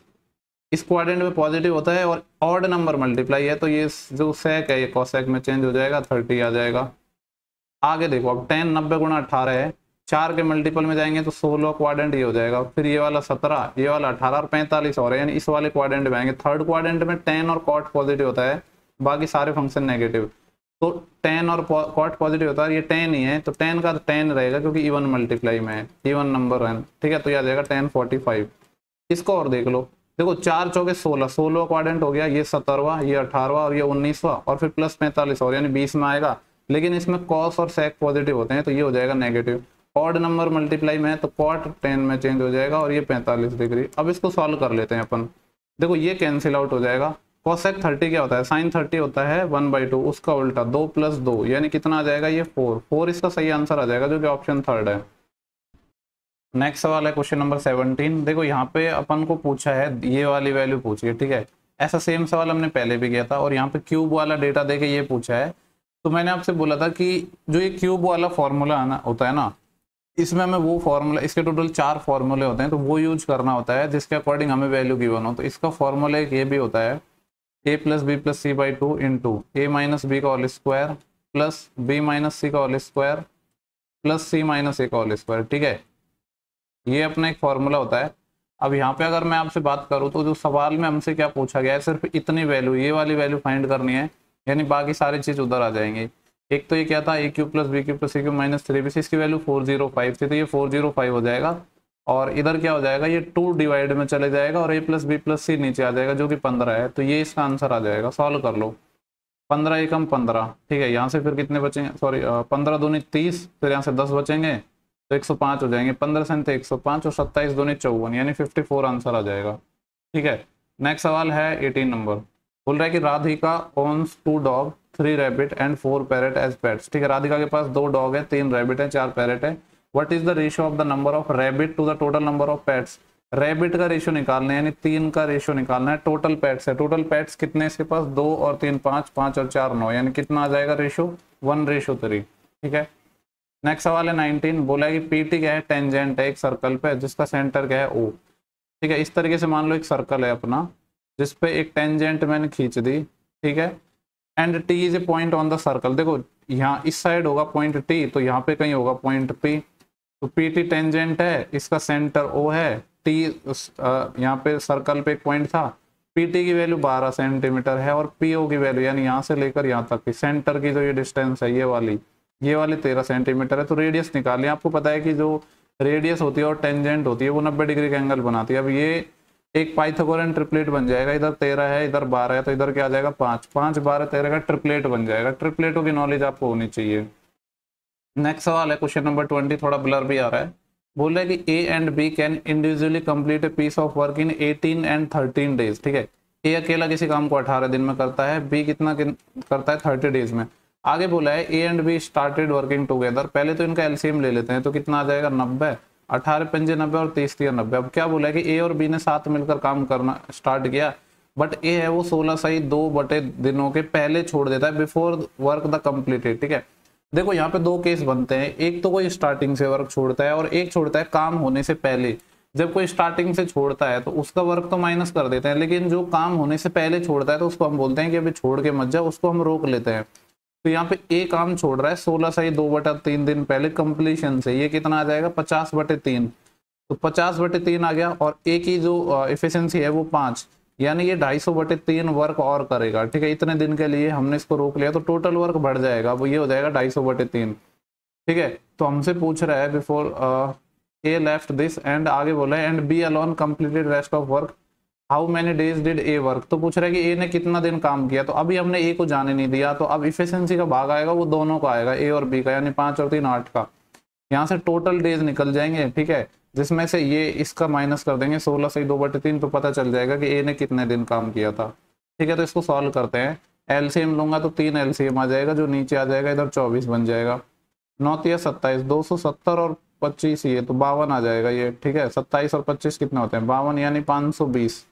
इस क्वाड्रेंट में पॉजिटिव होता है और ऑड नंबर मल्टीप्लाई है, तो ये जो सेक है ये कॉसेक में चेंज हो जाएगा, 30 आ जाएगा। आगे देखो, अब 10 90 गुणा 18 है, 4 के मल्टीपल में जाएंगे तो 16 क्वाड्रेंट ये हो जाएगा, फिर ये वाला 17, ये वाला 18 और 45 और है, यानी इस वाले क्वाड्रेंट में आएंगे। थर्ड क्वाड्रेंट में 10 और कॉट पॉजिटिव होता है, बाकी सारे फंक्शन नेगेटिव। तो 10 और कॉट पॉजिटिव होता है, ये 10 ही है, तो 10 का 10 रहेगा क्योंकि इवन मल्टीप्लाई में है, इवन नंबर है, ठीक है। तो यह आ जाएगा 1045। इसको और देख लो, देखो 4 चौके 16, 16 क्वाड्रेंट हो गया, ये 17वां, ये 18वां और ये 19वां, और फिर प्लस 45 और, यानी 20 में आएगा। लेकिन इसमें कॉस और सेक पॉजिटिव होते हैं, तो ये हो जाएगा नेगेटिव। ऑड नंबर मल्टीप्लाई में है तो कॉट 10 में चेंज हो जाएगा, और ये 45 डिग्री। अब इसको सॉल्व कर लेते हैं अपन। देखो ये कैंसिल आउट हो जाएगा। कॉसेक 30 क्या होता है, साइन 30 होता है 1/2, उसका उल्टा 2 + 2, यानी कितना आ जाएगा, ये 4 इसका सही आंसर आ जाएगा, जो कि ऑप्शन थर्ड है। नेक्स्ट सवाल है क्वेश्चन नंबर 17। देखो यहाँ पे अपन को पूछा है, ये वाली वैल्यू पूछी है, ठीक है। ऐसा सेम सवाल हमने पहले भी किया था, और यहाँ पे क्यूब वाला डेटा देके ये पूछा है। तो मैंने आपसे बोला था कि जो ये क्यूब वाला फॉर्मूला होता है ना, इसमें हमें वो फॉर्मूला, इसके टोटल 4 फॉर्मूले होते हैं, तो वो यूज करना होता है जिसके अकॉर्डिंग हमें वैल्यू गिवन हो। तो इसका फॉर्मूला एक ये भी होता है, a + b + c/2 into a - b का whole square plus b - c का whole square plus c - a का होल स्क्वायर, ठीक है। ये अपना एक फॉर्मूला होता है। अब यहाँ पे अगर मैं आपसे बात करूँ तो जो सवाल में हमसे क्या पूछा गया है, सिर्फ इतनी वैल्यू, ये वाली वैल्यू फाइंड करनी है, यानी बाकी सारी चीज उधर आ जाएंगी। एक तो ये क्या था, a³ + b³ + c³ - 3bc, इसकी वैल्यू 405 थी, तो ये 405 हो जाएगा। और इधर क्या हो जाएगा, ये 2 डिवाइड में चले जाएगा, और a + b + c नीचे आ जाएगा, जो कि 15 है। तो ये इसका आंसर आ जाएगा। सॉल्व कर लो, 15 एकम 15, ठीक है। यहाँ से फिर कितने बचेंगे, सॉरी 15 दूनी 30, फिर यहाँ से 10 बचेंगे, तो 105 हो जाएंगे, 15 से 105 और 27 दूनी 54 यानी 54 आंसर आ जाएगा। ठीक है, नेक्स्ट सवाल है 18 नंबर। बोल रहा है कि Radhika owns 2 dog 3 rabbit and 4 parrot as pets. ठीक है, राधिका के पास 2 डॉग है, 3 रैबिट है, 4 पैरेट है। What is the ratio of the number of rabbit to the total number of pets. Rabbit का रेशियो निकालना है, यानी 3 का रेशियो निकालना है। टोटल पेट्स है, टोटल पेट्स कितने इसके पास, 2 और 3 5, 5 और 4 9, यानी कितना आ जाएगा रेशियो, 1:3। ठीक है, नेक्स्ट सवाल है 19। बोला है कि पीटी क्या है, टेंजेंट है एक सर्कल पे जिसका सेंटर क्या है ओ। ठीक है, इस तरीके से मान लो एक सर्कल है अपना जिसपे एक टेंजेंट मैंने खींच दी। ठीक है, and T is a point on the circle. देखो यहाँ इस साइड होगा पॉइंट टी, तो यहाँ पे कहीं होगा पॉइंट पी। तो पी टी टेंजेंट है, इसका सेंटर ओ है, टी यहाँ पे सर्कल पे एक पॉइंट था। पी टी की वैल्यू 12 सेंटीमीटर है और पी ओ की वैल्यू यानी यहाँ से लेकर यहाँ तक की सेंटर की जो ये डिस्टेंस है ये वाली 13 सेंटीमीटर है। तो रेडियस निकालिए। आपको पता है कि जो रेडियस होती है और टेंजेंट होती है वो 90 डिग्री का एंगल बनाती है। अब ये एक पाइथागोरन ट्रिपलेट बन जाएगा, इधर 13 है इधर 12 है, तो इधर क्या आ जाएगा 5, 5 12 13 का ट्रिपलेट बन जाएगा। ट्रिपलेटों की नॉलेज आपको होनी चाहिए। नेक्स्ट सवाल है क्वेश्चन नंबर 20, थोड़ा ब्लर भी आ रहा है। बोल रहे हैं कि A and B can individually complete a piece of work in 18 and 13 days. ठीक है, ए अकेला किसी काम को 18 दिन में करता है, बी कितना करता है 30 डेज में। आगे बोला है ए and be started working together. पहले तो इनका एलसीएम ले लेते हैं, तो कितना आ जाएगा 90, 18 पंजे 90 और 30 3 90। अब क्या बोला है कि ए और बी ने साथ मिलकर काम करना स्टार्ट किया, बट ए है वो 16 सही 2 बटे दिनों के पहले छोड़ देता है, बिफोर वर्क द कंप्लीटेड। ठीक है, देखो यहाँ पे 2 केस बनते हैं, एक तो कोई स्टार्टिंग से वर्क छोड़ता है और एक छोड़ता है काम होने से पहले। जब कोई स्टार्टिंग से छोड़ता है तो उसका वर्क तो माइनस कर देते हैं, लेकिन जो काम होने से पहले छोड़ता है तो उसको हम बोलते हैं कि अभी छोड़ के मत जाओ, उसको हम रोक लेते हैं। तो यहाँ पे ए काम छोड़ रहा है 16 सही 2/3 दिन पहले कंप्लीशन से, ये कितना आ जाएगा 50/3। तो 50/3 आ गया, और ए की जो एफिशिएंसी है वो 5, यानी ये 250/3 वर्क और करेगा। ठीक है, इतने दिन के लिए हमने इसको रोक लिया, तो टोटल वर्क बढ़ जाएगा, वो ये हो जाएगा 250/3। ठीक है, तो हमसे पूछ रहा है before A left this, and आगे बोला है and B alone completed rest of work, how many days did A work. तो पूछ रहा है कि ए ने कितना दिन काम किया, तो अभी हमने ए को जाने नहीं दिया, तो अब इफिशिएंसी का भाग आएगा वो दोनों का आएगा, ए और बी का, यानी 5 और 3 8 का। यहाँ से टोटल डेज निकल जाएंगे। ठीक है, जिसमें से ये इसका माइनस कर देंगे 16 से 2/3, तो पता चल जाएगा कि ए ने कितने दिन काम किया था। ठीक है, तो इसको सॉल्व करते हैं। एलसीएम लूंगा तो 3 एलसीएम आ जाएगा, जो नीचे आ जाएगा इधर 24 बन जाएगा, 9 3 27, 270 और 25 ये तो 52 आ जाएगा ये। ठीक है, 27 और 25 कितने होते हैं 52, यानी 520।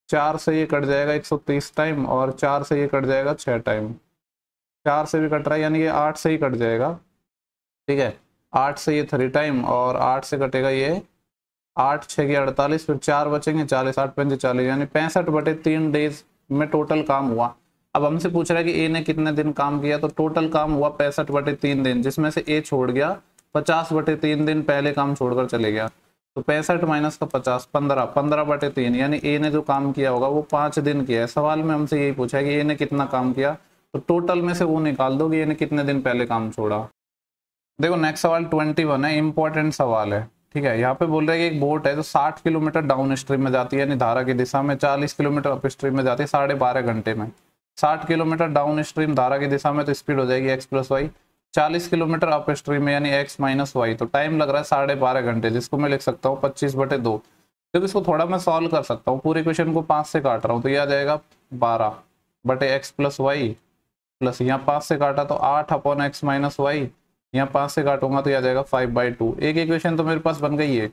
4 से ये कट जाएगा 130 टाइम, और 4 से ये कट जाएगा 6 टाइम। 4 से भी कट रहा है, यानी ये 8 से ही कट जाएगा। ठीक है, 8 से ये 3 टाइम, और 8 से कटेगा ये 8 6 की 48, फिर 4 बचेंगे 40, 8 5 40, यानी 65/3 डेज में टोटल काम हुआ। अब हमसे पूछ रहा है कि ए ने कितने दिन काम किया, तो टोटल काम हुआ 65/3 दिन, जिसमें से ए छोड़ गया 50/3 दिन, पहले काम छोड़कर चले गया। तो 65 माइनस का 50 15, 15/3, यानी ए ने जो काम किया होगा वो 5 दिन किया है। सवाल में हमसे यही पूछा है कि ए ने कितना काम किया, तो टोटल में से वो निकाल दो कि ए ने कितने दिन पहले काम छोड़ा। देखो नेक्स्ट सवाल 21 है, इंपॉर्टेंट सवाल है। ठीक है, यहाँ पे बोल रहे हैं कि एक बोट है जो 60 किलोमीटर डाउन स्ट्रीम में जाती है, यानी धारा की दिशा में, 40 किलोमीटर अप स्ट्रीम में जाती है 12.5 घंटे में। 60 किलोमीटर डाउन स्ट्रीम धारा की दिशा में, तो स्पीड हो जाएगी x + y। 40 kilometre up stream में, यानी x - y, तो टाइम लग रहा है 12.5 घंटे, जिसको मैं लिख सकता हूँ 25/2। जब इसको थोड़ा मैं सॉल्व कर सकता हूँ, पूरे क्वेश्चन को 5 से काट रहा हूँ, तो यह आ जाएगा 12/x + y, प्लस यहाँ 5 से काटा तो 8/x - y, यहाँ 5 से काटूंगा तो यह आ जाएगा 5/2। एक इक्वेशन तो मेरे पास बन गई है।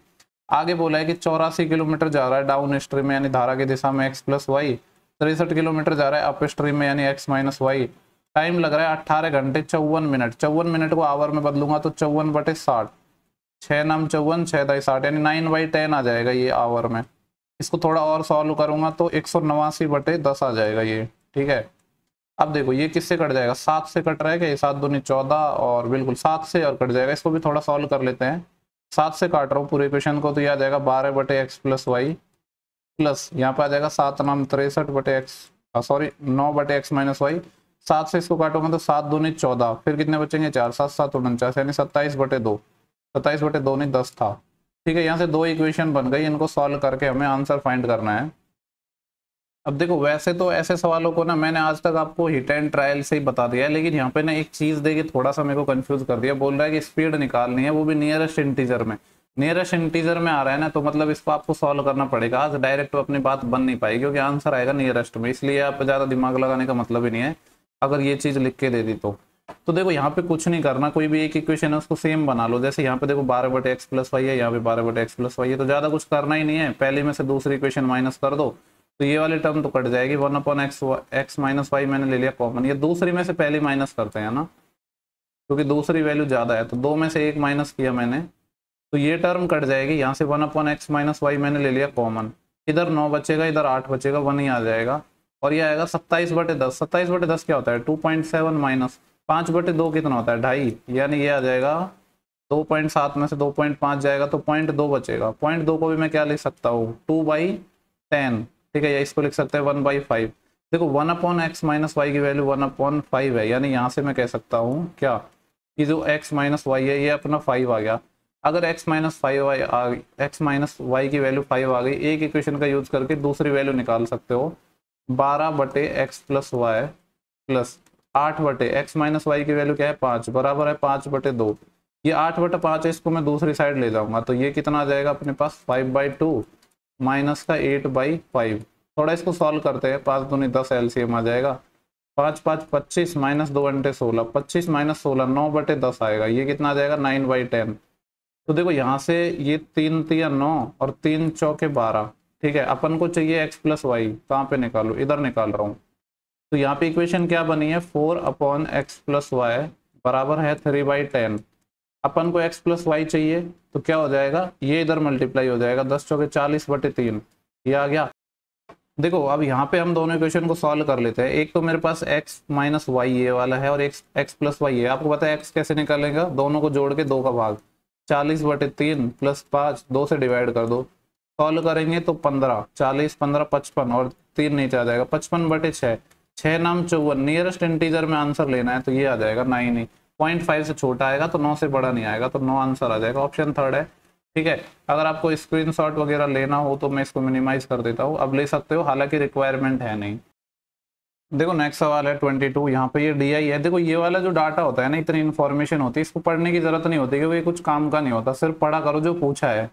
आगे बोला है कि 84 किलोमीटर जा रहा है डाउन स्ट्रीम में, यानी धारा की दिशा में x + y। 63 किलोमीटर जा रहा है अप स्ट्रीम में, यानी x - y। टाइम लग रहा है 18 घंटे 54 मिनट। 54 मिनट को आवर में बदलूंगा तो 54/60, 6 नाम 54, 6 दाई 60, यानी 9/10 आ जाएगा ये आवर में। इसको थोड़ा और सॉल्व करूंगा तो 189/10 आ जाएगा ये। ठीक है, अब देखो ये किससे कट जाएगा, 7 से कट रहा है क्या, 7 दूनी 14, और बिल्कुल 7 से और कट जाएगा। इसको भी थोड़ा सॉल्व कर लेते हैं। 7 से काट रहा हूँ पूरे इक्वेशन को, तो यह आ जाएगा 12/x + y, प्लस यहाँ पे आ जाएगा 7 नाम 63/x, सॉरी 9/x - y। 7 से इसको काटूंगा तो 7 दूनी 14, फिर कितने बचेंगे 4, 7 7 49, यानी 27/2। 27/2 नहीं 10 था। ठीक है, यहाँ से 2 इक्वेशन बन गई, इनको सॉल्व करके हमें आंसर फाइंड करना है। अब देखो वैसे तो ऐसे सवालों को ना मैंने आज तक आपको हिट एंड ट्रायल से ही बता दिया है, लेकिन यहाँ पे ना एक चीज देके थोड़ा सा मेरे को कंफ्यूज कर दिया। बोल रहा है कि स्पीड निकालनी है, वो भी नियरेस्ट इंटीजर में। नियरेस्ट इंटीजर में आ रहा है ना, तो मतलब इसको आपको सॉल्व करना पड़ेगा। आज डायरेक्ट तो अपनी बात बन नहीं पाएगी, क्योंकि आंसर आएगा नियरेस्ट में, इसलिए आप ज्यादा दिमाग लगाने का मतलब ही नहीं है अगर ये चीज लिख के दे दी तो देखो यहाँ पे कुछ नहीं करना, कोई भी एक इक्वेशन है उसको सेम बना लो। जैसे यहाँ पे देखो 12/x+y है, यहाँ पे 12/x+y है, तो ज्यादा कुछ करना ही नहीं है। पहले में से दूसरी इक्वेशन माइनस कर दो तो ये वाली टर्म तो कट जाएगी। 1/x-y मैंने ले लिया कॉमन, ये दूसरी में से पहली माइनस करते हैं ना, क्योंकि दूसरी वैल्यू ज्यादा है, तो दो में से एक माइनस किया मैंने, तो ये टर्म कट जाएगी। यहाँ से 1/x-y मैंने ले लिया कॉमन, इधर 9 बचेगा, इधर 8 बचेगा, 1 ही आ जाएगा। और ये आएगा 27/10। 27/10 क्या होता है? 2.7 माइनस 5/2 कितना होता है? 2.5, यानी ये आ जाएगा 2.7 में से 2.5 जाएगा तो 0.2 बचेगा। 0.2 को भी मैं क्या लिख सकता हूँ? 2/10, ठीक है, या इसको लिख सकते हैं 1/5। देखो 1/x-y की वैल्यू 1/5 है, यानी यहाँ से मैं कह सकता हूँ क्या कि जो x-y है ये अपना 5 आ गया। अगर x-y की वैल्यू 5 आ गई, एक इक्वेशन का यूज करके दूसरी वैल्यू निकाल सकते हो। 12/x+y प्लस 8/x-y की वैल्यू क्या है? 5, बराबर है 5/2। ये 8/5 है, इसको मैं दूसरी साइड ले जाऊंगा तो ये कितना आ जाएगा अपने पास? 5/2 माइनस का 8/5। थोड़ा इसको सॉल्व करते हैं, 5 दूनी 10 एलसीएम आ जाएगा। 5 5 25 माइनस 2 घंटे 16, 25 माइनस 16 9/10 आएगा। ये कितना आ जाएगा? 9/10। तो देखो यहाँ से ये 3 3 9 और 3 चौके 12, ठीक है। अपन को चाहिए x+y, कहाँ पे निकालो? इधर निकाल रहा हूँ। तो यहाँ पे इक्वेशन क्या बनी है? 4/x+y बराबर है 3/10। अपन को x+y चाहिए तो क्या हो जाएगा? ये इधर मल्टीप्लाई हो जाएगा, 10 चौके 40/3, ये आ गया। देखो अब यहाँ पे हम दोनों इक्वेशन को सॉल्व कर लेते हैं। एक तो मेरे पास x-y ये वाला है और x+y है। आपको पता है x कैसे निकालेगा? दोनों को जोड़ के 2 का भाग, 40/3 प्लस 5, 2 से डिवाइड कर दो। सॉल्व करेंगे तो 15, 40 15 55 और 3 नीचे आ जाएगा, 55/6, 6 नाम 54। नियरेस्ट इंटीजर में आंसर लेना है तो ये आ जाएगा 9 ही। 0.5 से छोटा आएगा तो 9 से बड़ा नहीं आएगा, तो 9 आंसर आ जाएगा। ऑप्शन थर्ड है, ठीक है। अगर आपको स्क्रीनशॉट वगैरह लेना हो तो मैं इसको मिनिमाइज कर देता हूँ, अब ले सकते हो, हालांकि रिक्वायरमेंट है नहीं। देखो नेक्स्ट सवाल है 22। यहाँ पे ये डी आई है। देखो ये वाला जो डाटा होता है ना, इतनी इन्फॉर्मेशन होती है, इसको पढ़ने की जरूरत नहीं होती, क्योंकि ये कुछ काम का नहीं होता। सिर्फ पढ़ा करो जो पूछा है।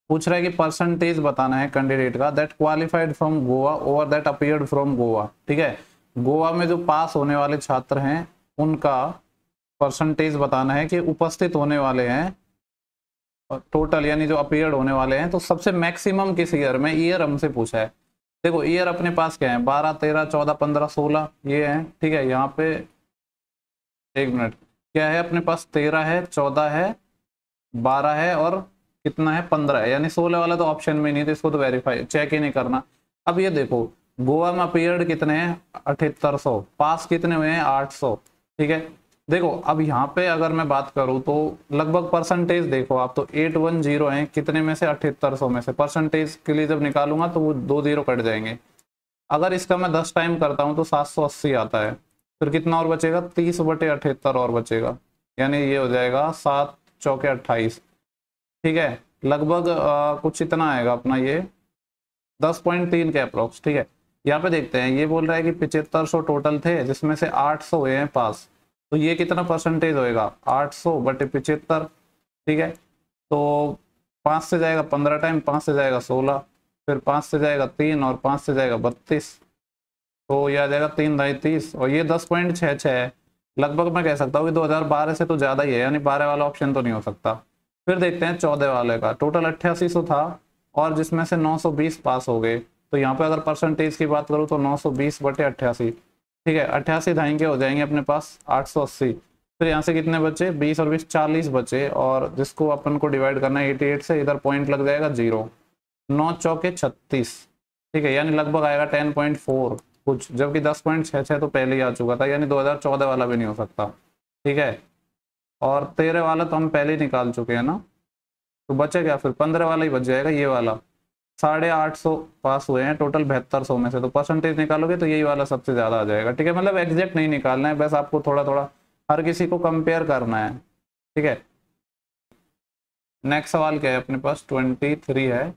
पूछ रहा है कि परसेंटेज बताना है कैंडिडेट का that qualified from Goa over that appeared from Goa, ठीक है। गोवा में जो पास होने वाले छात्र हैं उनका परसेंटेज बताना है कि उपस्थित होने वाले हैं टोटल, यानी जो अपीयर्ड होने वाले हैं, तो सबसे मैक्सिमम किस ईयर में? ईयर हमसे पूछा है। देखो ईयर अपने पास क्या है? 12 13 14 15 16 ये है, ठीक है। यहाँ पे एक मिनट, क्या है अपने पास? 13 है, 14 है, 12 है और कितना है? 15 है, यानी 16 वाला तो ऑप्शन में नहीं, तो इसको तो वेरीफाई चेक ही नहीं करना। अब ये देखो गोवा में अपीयर्ड कितने हैं? 7800। पास कितने हुए हैं? 800, ठीक है। देखो अब यहाँ पे अगर मैं बात करूँ तो लगभग परसेंटेज देखो आप, तो 810 है कितने में से? 7800 में से। परसेंटेज के लिए जब निकालूंगा तो वो 2 0 कट जाएंगे। अगर इसका मैं 10 टाइम करता हूँ तो 780 आता है। फिर कितना और बचेगा? 30/78 और बचेगा, यानी ये हो जाएगा 7 चौके 28, ठीक है। लगभग कुछ इतना आएगा अपना ये 10.3 के अप्रोक्स, ठीक है। यहाँ पे देखते हैं, ये बोल रहा है कि 7500 टोटल थे जिसमें से 800 हुए हैं पास, तो ये कितना परसेंटेज होएगा? 800/75, ठीक है। तो 5 से जाएगा 15 टाइम, 5 से जाएगा 16, फिर 5 से जाएगा 3 और 5 से जाएगा 32, तो ये आ जाएगा 3 2 30 और ये 10.66 है। लगभग मैं कह सकता हूँ कि 2012 से तो ज़्यादा ही है, यानी 12 वाला ऑप्शन तो नहीं हो सकता। फिर देखते हैं 14 वाले का। टोटल 8800 था और जिसमें से 920 पास हो गए, तो यहाँ पे अगर परसेंटेज की बात करूँ तो 920/88, ठीक है। 88 धाएंगे हो जाएंगे अपने पास 880। फिर यहाँ से कितने बचे? 20 और 20 40 बचे, और जिसको अपन को डिवाइड करना है 88 से, इधर पॉइंट लग जाएगा 0। 9 चौके 36, ठीक है, यानी लगभग आएगा 10.4 कुछ, जबकि 10.66 तो पहले ही आ चुका था, यानी 2014 वाला भी नहीं हो सकता, ठीक है। और 13 वाला तो हम पहले ही निकाल चुके हैं ना, तो बचे क्या? फिर 15 वाला ही बच जाएगा, ये वाला। 850 पास हुए हैं टोटल 7200 में से, तो परसेंटेज निकालोगे तो यही वाला सबसे ज्यादा आ जाएगा, ठीक है। मतलब एग्जैक्ट नहीं निकालना है, बस आपको थोड़ा थोड़ा हर किसी को कंपेयर करना है, ठीक है। नेक्स्ट सवाल क्या है अपने पास? 23 है,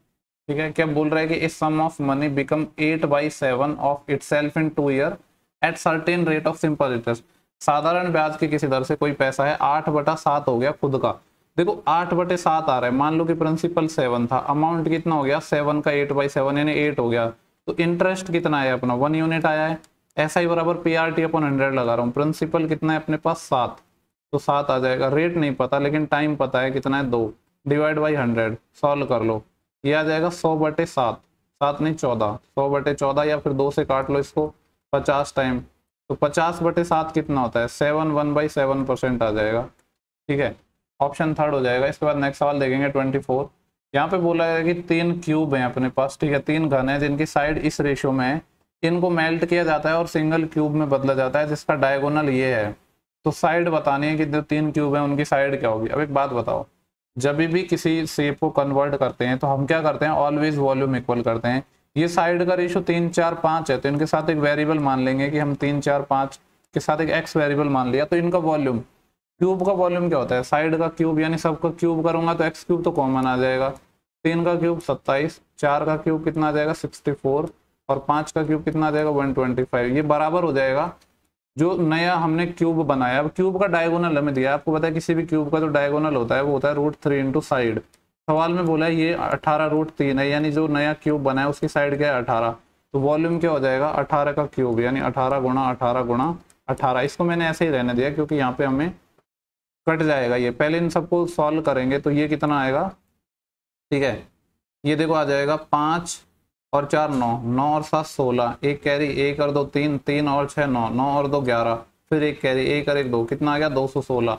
ठीक है, क्या बोल रहा है कि इस sum of money become 8/7 of itself in 2 year at certain rate of simple interest. साधारण ब्याज की किसी दर से कोई पैसा है 8/7 हो गया खुद का। देखो 8/7 आ रहा है, मान लो कि प्रिंसिपल 7 था, अमाउंट कितना हो गया 7 का 8/7 यानी 8 हो गया, तो इंटरेस्ट कितना है अपना 1 यूनिट आया है। ऐसा ही बराबर PRT/100 लगा रहा हूँ, प्रिंसिपल कितना है अपने पास 7, तो 7 आ जाएगा। रेट नहीं पता लेकिन टाइम पता है कितना है 2, डिवाइड बाई 100, सॉल्व कर लो, ये आ जाएगा 100/7, 7 नहीं 14, 100/14 या फिर 2 से काट लो इसको 50 टाइम, तो 50/7 कितना होता है 7, 1/7% आ जाएगा। ठीक है, ऑप्शन थर्ड हो जाएगा। इसके बाद नेक्स्ट सवाल देखेंगे 24। यहाँ पे बोला है कि 3 क्यूब हैं अपने पास, ठीक है, 3 घन है जिनकी साइड इस रेशियो में है, इनको मेल्ट किया जाता है और सिंगल क्यूब में बदला जाता है जिसका डायगोनल ये है। तो साइड बतानी है कि जो 3 क्यूब है उनकी साइड क्या होगी। अब एक बात बताओ, जब भी किसी शेप को कन्वर्ट करते हैं तो हम क्या करते हैं, ऑलवेज वॉल्यूम इक्वल करते हैं। ये साइड का रेशियो 3, 4, 5 है, तो इनके साथ एक वेरिएबल मान लेंगे कि हम 3, 4, 5 के साथ एक एक्स वेरिएबल मान लिया, तो इनका वॉल्यूम, क्यूब का वॉल्यूम क्या होता है साइड का क्यूब, यानी सबका क्यूब करूंगा तो एक्स क्यूब तो कॉमन आ जाएगा। 3 का क्यूब 27, 4 का क्यूब कितना आ जाएगा 64 और 5 का क्यूब कितना आ जाएगा 125। ये बराबर हो जाएगा जो नया हमने क्यूब बनाया। अब क्यूब का डायगोनल हमें दिया, आपको पता है किसी भी क्यूब का जो डायगोनल होता है वो होता है √3 इंटू साइड। सवाल में बोला है ये 18√3 है, यानी जो नया क्यूब बना है उसकी साइड क्या है 18, तो वॉल्यूम क्या हो जाएगा 18 का क्यूब, यानी 18 गुणा 18 गुणा 18। इसको मैंने ऐसे ही रहने दिया क्योंकि यहाँ पे हमें कट जाएगा ये, पहले इन सबको सॉल्व करेंगे तो ये कितना आएगा, ठीक है, ये देखो आ जाएगा 5 और 4 9, 9 और 7 16, एक कैरी, 1 और 2 3, 3 और 6 9, 9 और 2 11, फिर एक कैरी, 1 और 1 2, कितना आ गया 216।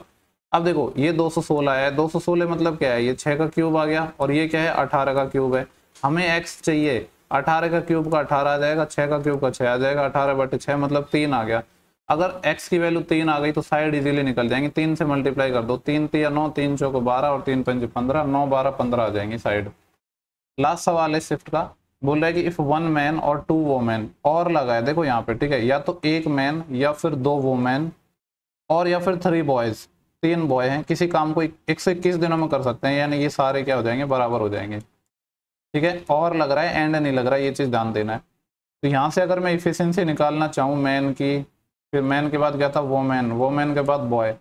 अब देखो ये 216 है, 216 मतलब क्या है, ये 6 का क्यूब आ गया और ये क्या है 18 का क्यूब है। हमें एक्स चाहिए, 18 का क्यूब का 18 आ जाएगा, 6 का क्यूब का 6 आ जाएगा, 18/6 मतलब 3 आ गया। अगर x की वैल्यू 3 आ गई तो साइड इजीली निकल जाएंगे, 3 से मल्टीप्लाई कर दो, 3 3 9, 3 चौको 12 और 3 5 15, 9 12 15 आ जाएंगी साइड। लास्ट सवाल है शिफ्ट का, बोल रहा है कि इफ 1 मैन और 2 वोमेन, और लगा है देखो यहाँ पे, ठीक है, या तो 1 मैन या फिर 2 वोमेन और या फिर 3 बॉयज, 3 बॉय हैं, किसी काम को 121 दिनों में कर सकते हैं, यानी ये सारे क्या हो जाएंगे बराबर हो जाएंगे। ठीक है, और लग रहा है एंड नहीं लग रहा है, ये चीज ध्यान देना है। तो यहाँ से अगर मैं इफिशिएंसी निकालना चाहूँ मैन की, फिर मैन के बाद क्या था वोमेन, वोमेन के बाद बॉय,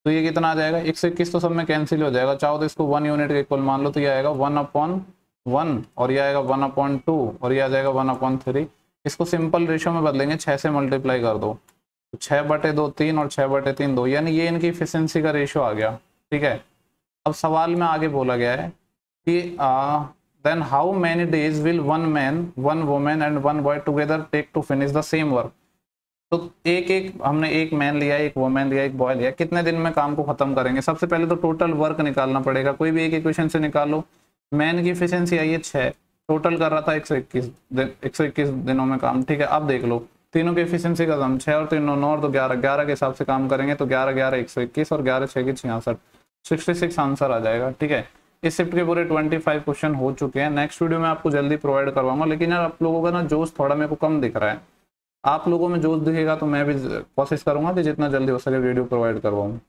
तो ये कितना आ जाएगा 121, तो सब में कैंसिल हो जाएगा। चाहो तो इसको 1 यूनिट के इक्वल मान लो, तो ये आएगा 1/1 और ये आएगा 1/2 और ये आ जाएगा 1/3। इसको सिंपल रेशियो में बदलेंगे, 6 से मल्टीप्लाई कर दो, तो 6/2 3 और 6/3 2, यानी ये इनकी इफिशिएंसी का रेशियो आ गया। ठीक है, अब सवाल में आगे बोला गया है कि then how many days will 1 man 1 women and 1 boy together take to finish the same work. तो हमने एक मैन लिया, एक वोमेन लिया, एक बॉय लिया, कितने दिन में काम को खत्म करेंगे। सबसे पहले तो टोटल वर्क निकालना पड़ेगा, कोई भी एक इक्वेशन से निकालो। मैन की एफिशिएंसी आई है 6, टोटल कर रहा था 121 दिनों में काम। ठीक है, अब देख लो तीनों की एफिशिएंसी का सम 6 और 3 9 और 2 11, 11 के हिसाब से काम करेंगे तो 11 11 121 और 11 6 की 66, 66 आंसर आ जाएगा। ठीक है, इस शिफ्ट के पूरे 25 क्वेश्चन हो चुके हैं। नेक्स्ट वीडियो में आपको जल्दी प्रोवाइड करवाऊंगा, लेकिन यार आप लोगों का ना जोश थोड़ा मेरे को कम दिख रहा है। आप लोगों में जोश दिखेगा तो मैं भी कोशिश करूंगा कि जितना जल्दी हो सके वीडियो प्रोवाइड करवाऊँ।